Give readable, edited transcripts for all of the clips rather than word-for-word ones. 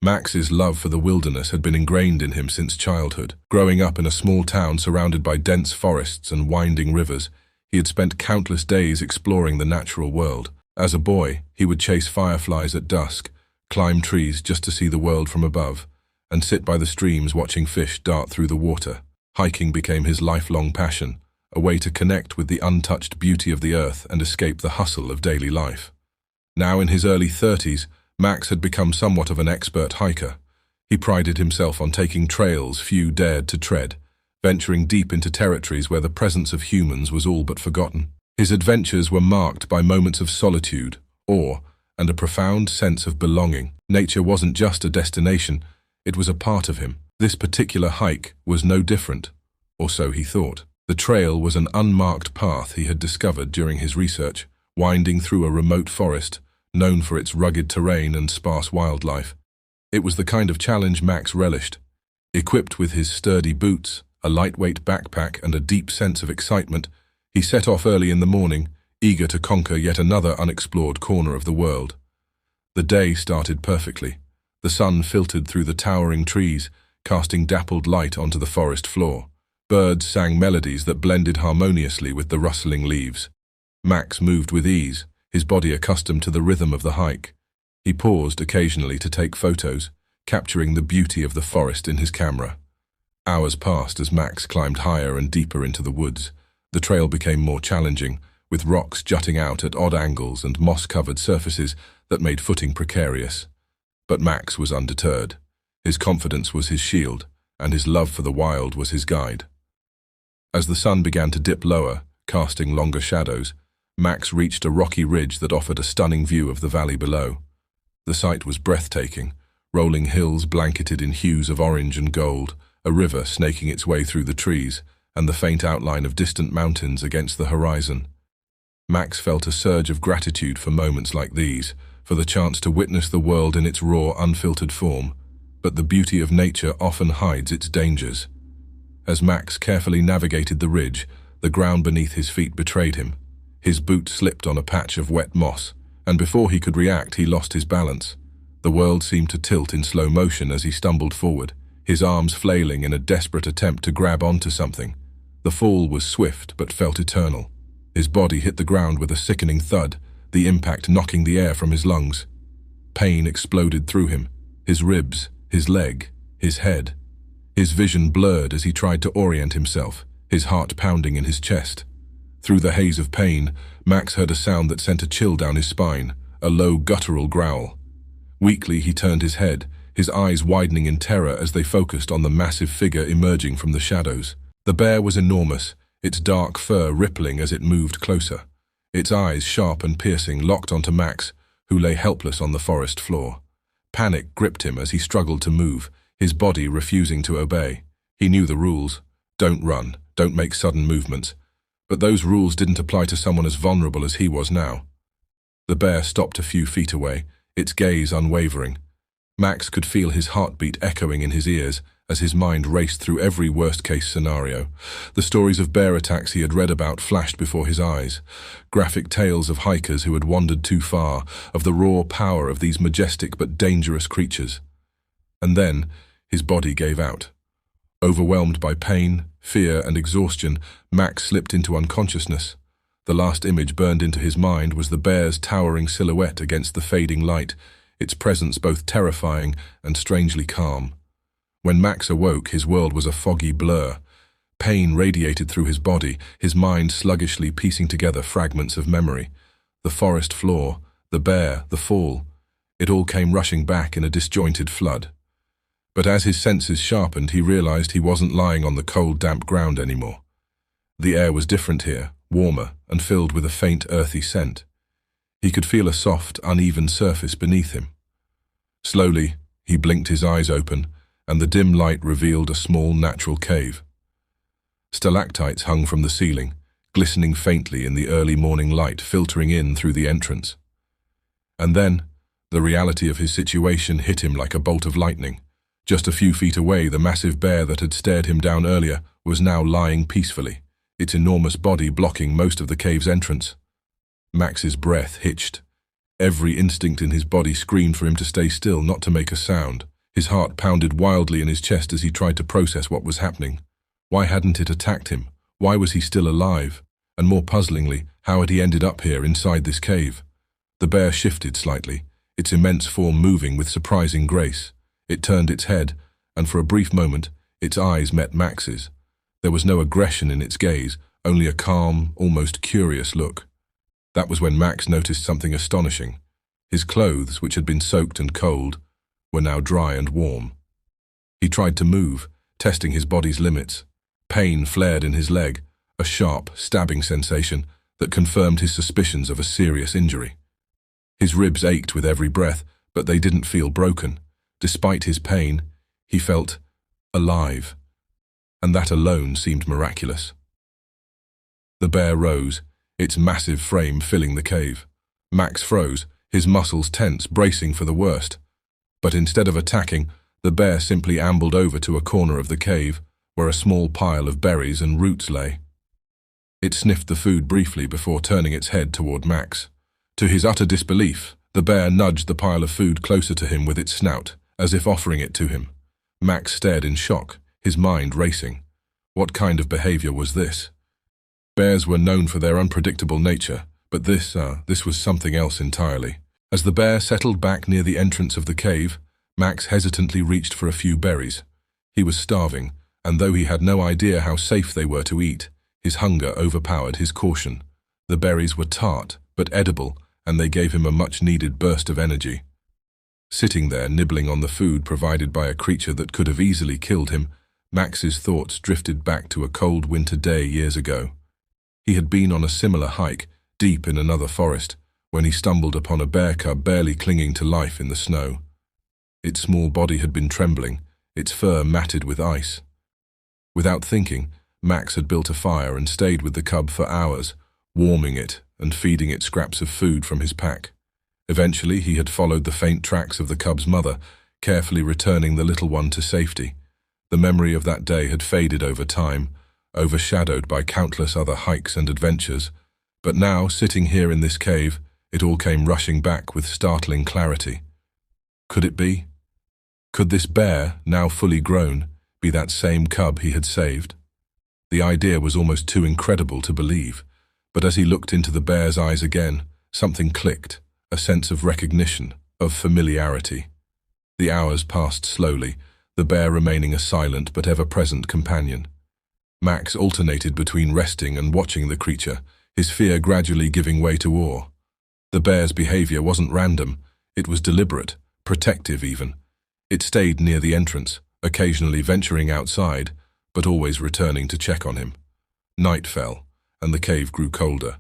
Max's love for the wilderness had been ingrained in him since childhood. Growing up in a small town surrounded by dense forests and winding rivers, he had spent countless days exploring the natural world. As a boy, he would chase fireflies at dusk, climb trees just to see the world from above, and sit by the streams watching fish dart through the water. Hiking became his lifelong passion, a way to connect with the untouched beauty of the earth and escape the hustle of daily life. Now in his early 30s, Max had become somewhat of an expert hiker. He prided himself on taking trails few dared to tread, venturing deep into territories where the presence of humans was all but forgotten. His adventures were marked by moments of solitude, awe, and a profound sense of belonging. Nature wasn't just a destination, it was a part of him. This particular hike was no different, or so he thought. The trail was an unmarked path he had discovered during his research, winding through a remote forest, known for its rugged terrain and sparse wildlife. It was the kind of challenge Max relished. Equipped with his sturdy boots, a lightweight backpack, and a deep sense of excitement, he set off early in the morning, eager to conquer yet another unexplored corner of the world. The day started perfectly. The sun filtered through the towering trees, casting dappled light onto the forest floor. Birds sang melodies that blended harmoniously with the rustling leaves. Max moved with ease, his body accustomed to the rhythm of the hike. He paused occasionally to take photos, capturing the beauty of the forest in his camera. Hours passed as Max climbed higher and deeper into the woods. The trail became more challenging, with rocks jutting out at odd angles and moss-covered surfaces that made footing precarious. But Max was undeterred. His confidence was his shield, and his love for the wild was his guide. As the sun began to dip lower, casting longer shadows, Max reached a rocky ridge that offered a stunning view of the valley below. The sight was breathtaking, rolling hills blanketed in hues of orange and gold, a river snaking its way through the trees, and the faint outline of distant mountains against the horizon. Max felt a surge of gratitude for moments like these, for the chance to witness the world in its raw, unfiltered form. But the beauty of nature often hides its dangers. As Max carefully navigated the ridge, the ground beneath his feet betrayed him. His boot slipped on a patch of wet moss, and before he could react, he lost his balance. The world seemed to tilt in slow motion as he stumbled forward, his arms flailing in a desperate attempt to grab onto something. The fall was swift but felt eternal. His body hit the ground with a sickening thud, the impact knocking the air from his lungs. Pain exploded through him, his ribs, his leg, his head. His vision blurred as he tried to orient himself, his heart pounding in his chest. Through the haze of pain, Max heard a sound that sent a chill down his spine, a low guttural growl. Weakly he turned his head, his eyes widening in terror as they focused on the massive figure emerging from the shadows. The bear was enormous, its dark fur rippling as it moved closer. Its eyes, sharp and piercing, locked onto Max, who lay helpless on the forest floor. Panic gripped him as he struggled to move, his body refusing to obey. He knew the rules. Don't run, don't make sudden movements. But those rules didn't apply to someone as vulnerable as he was now. The bear stopped a few feet away, its gaze unwavering. Max could feel his heartbeat echoing in his ears as his mind raced through every worst-case scenario. The stories of bear attacks he had read about flashed before his eyes, graphic tales of hikers who had wandered too far, of the raw power of these majestic but dangerous creatures. And then, his body gave out. Overwhelmed by pain, fear, and exhaustion, Max slipped into unconsciousness. The last image burned into his mind was the bear's towering silhouette against the fading light, its presence both terrifying and strangely calm. When Max awoke, his world was a foggy blur. Pain radiated through his body, his mind sluggishly piecing together fragments of memory. The forest floor, the bear, the fall, it all came rushing back in a disjointed flood. But as his senses sharpened, he realized he wasn't lying on the cold, damp ground anymore. The air was different here, warmer, and filled with a faint, earthy scent. He could feel a soft, uneven surface beneath him. Slowly, he blinked his eyes open, and the dim light revealed a small, natural cave. Stalactites hung from the ceiling, glistening faintly in the early morning light filtering in through the entrance. And then, the reality of his situation hit him like a bolt of lightning. Just a few feet away, the massive bear that had stared him down earlier was now lying peacefully, its enormous body blocking most of the cave's entrance. Max's breath hitched. Every instinct in his body screamed for him to stay still, not to make a sound. His heart pounded wildly in his chest as he tried to process what was happening. Why hadn't it attacked him? Why was he still alive? And more puzzlingly, how had he ended up here inside this cave? The bear shifted slightly, its immense form moving with surprising grace. It turned its head, and for a brief moment, its eyes met Max's. There was no aggression in its gaze, only a calm, almost curious look. That was when Max noticed something astonishing. His clothes, which had been soaked and cold, were now dry and warm. He tried to move, testing his body's limits. Pain flared in his leg, a sharp, stabbing sensation that confirmed his suspicions of a serious injury. His ribs ached with every breath, but they didn't feel broken. Despite his pain, he felt alive, and that alone seemed miraculous. The bear rose, its massive frame filling the cave. Max froze, his muscles tense, bracing for the worst. But instead of attacking, the bear simply ambled over to a corner of the cave, where a small pile of berries and roots lay. It sniffed the food briefly before turning its head toward Max. To his utter disbelief, the bear nudged the pile of food closer to him with its snout, as if offering it to him. Max stared in shock, his mind racing. What kind of behavior was this? Bears were known for their unpredictable nature, but this was something else entirely. As the bear settled back near the entrance of the cave, Max hesitantly reached for a few berries. He was starving, and though he had no idea how safe they were to eat, his hunger overpowered his caution. The berries were tart, but edible, and they gave him a much-needed burst of energy. Sitting there, nibbling on the food provided by a creature that could have easily killed him, Max's thoughts drifted back to a cold winter day years ago. He had been on a similar hike, deep in another forest, when he stumbled upon a bear cub barely clinging to life in the snow. Its small body had been trembling, its fur matted with ice. Without thinking, Max had built a fire and stayed with the cub for hours, warming it and feeding it scraps of food from his pack. Eventually, he had followed the faint tracks of the cub's mother, carefully returning the little one to safety. The memory of that day had faded over time, overshadowed by countless other hikes and adventures, but now, sitting here in this cave, it all came rushing back with startling clarity. Could it be? Could this bear, now fully grown, be that same cub he had saved? The idea was almost too incredible to believe, but as he looked into the bear's eyes again, something clicked, a sense of recognition, of familiarity. The hours passed slowly, the bear remaining a silent but ever-present companion. Max alternated between resting and watching the creature, his fear gradually giving way to awe. The bear's behavior wasn't random, it was deliberate, protective even. It stayed near the entrance, occasionally venturing outside, but always returning to check on him. Night fell, and the cave grew colder.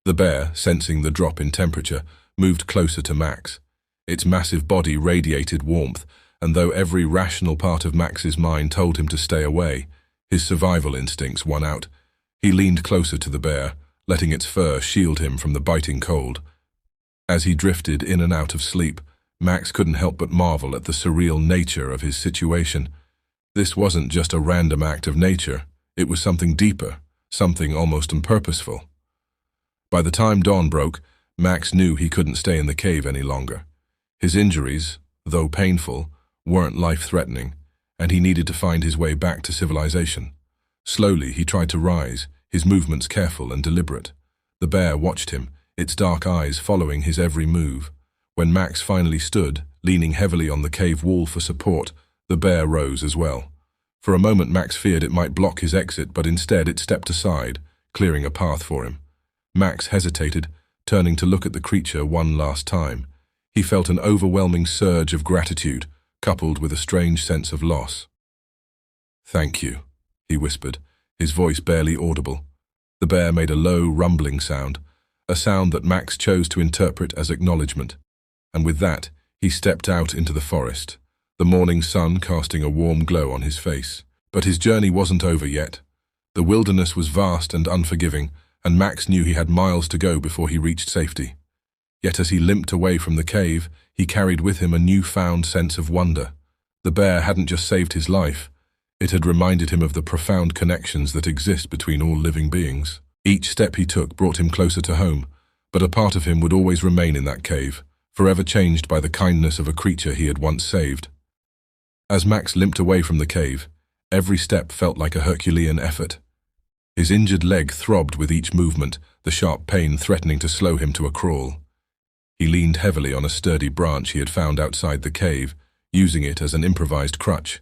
The bear, sensing the drop in temperature, moved closer to Max. Its massive body radiated warmth, and though every rational part of Max's mind told him to stay away, his survival instincts won out. He leaned closer to the bear, letting its fur shield him from the biting cold. As he drifted in and out of sleep, Max couldn't help but marvel at the surreal nature of his situation. This wasn't just a random act of nature, it was something deeper, something almost unpurposeful. By the time dawn broke, Max knew he couldn't stay in the cave any longer. His injuries, though painful, weren't life-threatening, and he needed to find his way back to civilization. Slowly, he tried to rise, his movements careful and deliberate. The bear watched him, its dark eyes following his every move. When Max finally stood, leaning heavily on the cave wall for support, the bear rose as well. For a moment Max feared it might block his exit, but instead it stepped aside, clearing a path for him. Max hesitated, turning to look at the creature one last time. He felt an overwhelming surge of gratitude, coupled with a strange sense of loss. "Thank you," he whispered, his voice barely audible. The bear made a low, rumbling sound, a sound that Max chose to interpret as acknowledgement. And with that, he stepped out into the forest, the morning sun casting a warm glow on his face. But his journey wasn't over yet. The wilderness was vast and unforgiving, and Max knew he had miles to go before he reached safety. Yet as he limped away from the cave, he carried with him a newfound sense of wonder. The bear hadn't just saved his life, it had reminded him of the profound connections that exist between all living beings. Each step he took brought him closer to home, but a part of him would always remain in that cave, forever changed by the kindness of a creature he had once saved. As Max limped away from the cave, every step felt like a Herculean effort. His injured leg throbbed with each movement, the sharp pain threatening to slow him to a crawl. He leaned heavily on a sturdy branch he had found outside the cave, using it as an improvised crutch.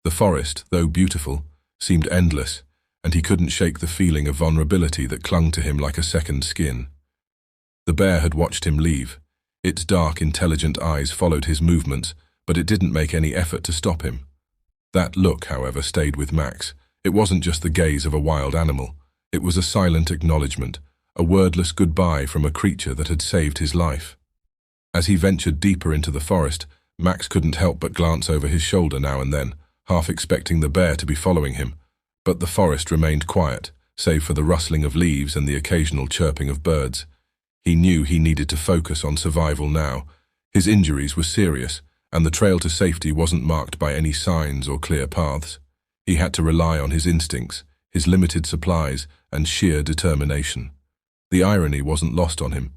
The forest, though beautiful, seemed endless, and he couldn't shake the feeling of vulnerability that clung to him like a second skin. The bear had watched him leave. Its dark, intelligent eyes followed his movements, but it didn't make any effort to stop him. That look, however, stayed with Max. It wasn't just the gaze of a wild animal. It was a silent acknowledgement, a wordless goodbye from a creature that had saved his life. As he ventured deeper into the forest, Max couldn't help but glance over his shoulder now and then, half expecting the bear to be following him. But the forest remained quiet, save for the rustling of leaves and the occasional chirping of birds. He knew he needed to focus on survival now. His injuries were serious, and the trail to safety wasn't marked by any signs or clear paths. He had to rely on his instincts, his limited supplies, and sheer determination. The irony wasn't lost on him.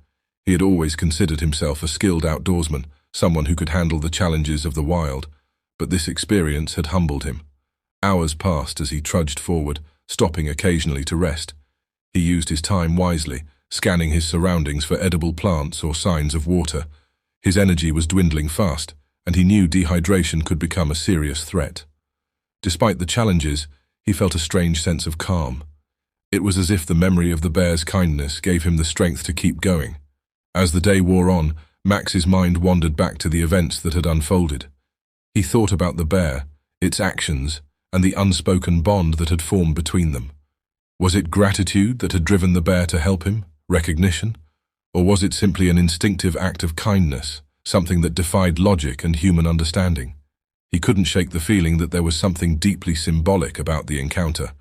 He had always considered himself a skilled outdoorsman, someone who could handle the challenges of the wild, but this experience had humbled him. Hours passed as he trudged forward, stopping occasionally to rest. He used his time wisely, scanning his surroundings for edible plants or signs of water. His energy was dwindling fast, and he knew dehydration could become a serious threat. Despite the challenges, he felt a strange sense of calm. It was as if the memory of the bear's kindness gave him the strength to keep going. As the day wore on, Max's mind wandered back to the events that had unfolded. He thought about the bear, its actions, and the unspoken bond that had formed between them. Was it gratitude that had driven the bear to help him, recognition? Or was it simply an instinctive act of kindness, something that defied logic and human understanding? He couldn't shake the feeling that there was something deeply symbolic about the encounter.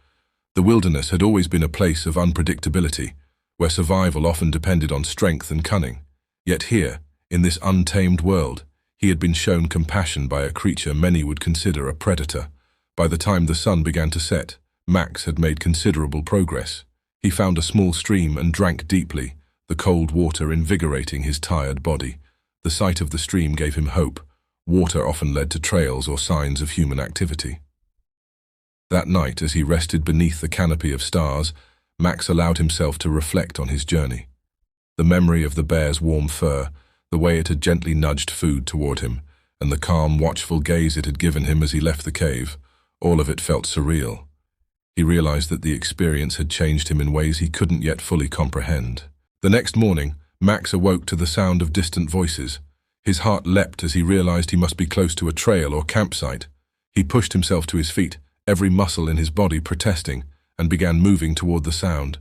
The wilderness had always been a place of unpredictability, where survival often depended on strength and cunning. Yet here, in this untamed world, he had been shown compassion by a creature many would consider a predator. By the time the sun began to set, Max had made considerable progress. He found a small stream and drank deeply, the cold water invigorating his tired body. The sight of the stream gave him hope. Water often led to trails or signs of human activity. That night, as he rested beneath the canopy of stars, Max allowed himself to reflect on his journey. The memory of the bear's warm fur, the way it had gently nudged food toward him, and the calm, watchful gaze it had given him as he left the cave, all of it felt surreal. He realized that the experience had changed him in ways he couldn't yet fully comprehend. The next morning, Max awoke to the sound of distant voices. His heart leapt as he realized he must be close to a trail or campsite. He pushed himself to his feet, every muscle in his body protesting, and began moving toward the sound.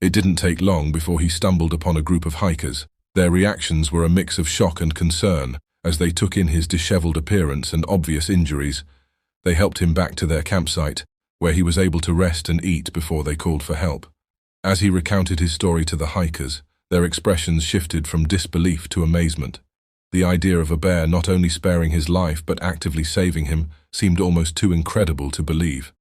It didn't take long before he stumbled upon a group of hikers. Their reactions were a mix of shock and concern as they took in his disheveled appearance and obvious injuries. They helped him back to their campsite, where he was able to rest and eat before they called for help. As he recounted his story to the hikers, their expressions shifted from disbelief to amazement. The idea of a bear not only sparing his life but actively saving him seemed almost too incredible to believe.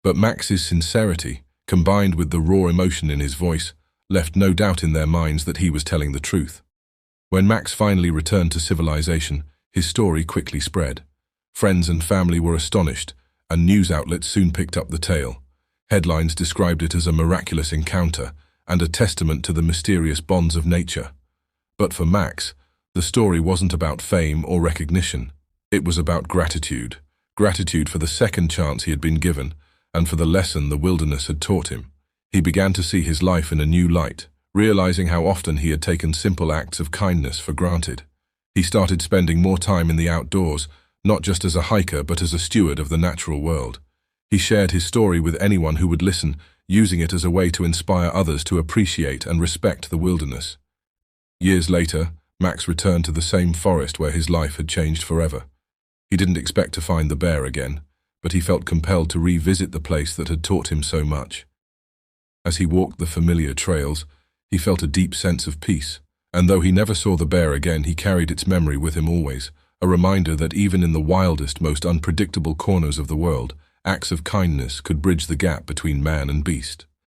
But Max's sincerity, combined with the raw emotion in his voice, left no doubt in their minds that he was telling the truth. When Max finally returned to civilization, his story quickly spread. Friends and family were astonished, and news outlets soon picked up the tale. Headlines described it as a miraculous encounter and a testament to the mysterious bonds of nature. But for Max, the story wasn't about fame or recognition. It was about gratitude. Gratitude for the second chance he had been given, and for the lesson the wilderness had taught him. He began to see his life in a new light, realizing how often he had taken simple acts of kindness for granted. He started spending more time in the outdoors, not just as a hiker but as a steward of the natural world. He shared his story with anyone who would listen, using it as a way to inspire others to appreciate and respect the wilderness. Years later, Max returned to the same forest where his life had changed forever. He didn't expect to find the bear again, but he felt compelled to revisit the place that had taught him so much. As he walked the familiar trails, he felt a deep sense of peace, and though he never saw the bear again, he carried its memory with him always, a reminder that even in the wildest, most unpredictable corners of the world, acts of kindness could bridge the gap between man and beast.